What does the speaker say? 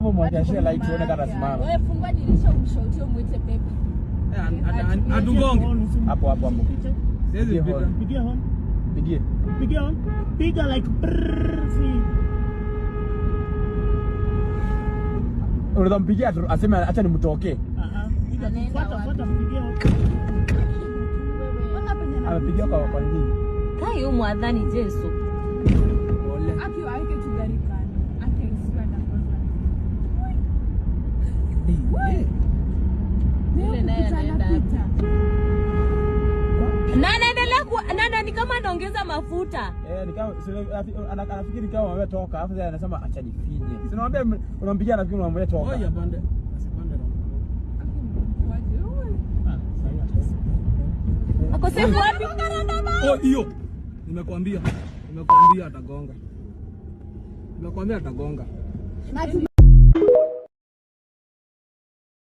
hapo mwachashia like tuone kama simama. Wewe fungua dirisha umshotie umwite pepe. Adugonge. Hapo hapo. Siwezi piga. Pigia hon. Pigia hon. Piga like unaweza mpigia aseme acha nimtoke. Fuata pigia hon. Amepigia kwa nini? Kai huyu mwadhani Yesu. Ole. Akiwa aike tugarikani. Akaisiwa na kwanza. Yule naye anaenda hapo. Nana ni kama anaongeza mafuta. Ni kama anafikiri kama wewe toka, afu yeye anasema acha nifinye. Si unamwambia unampigia anafikiri unamwambia toka. Oya bande. Asipande na. Ako save wapi? Oh hiyo. Nimekwambia atagonga.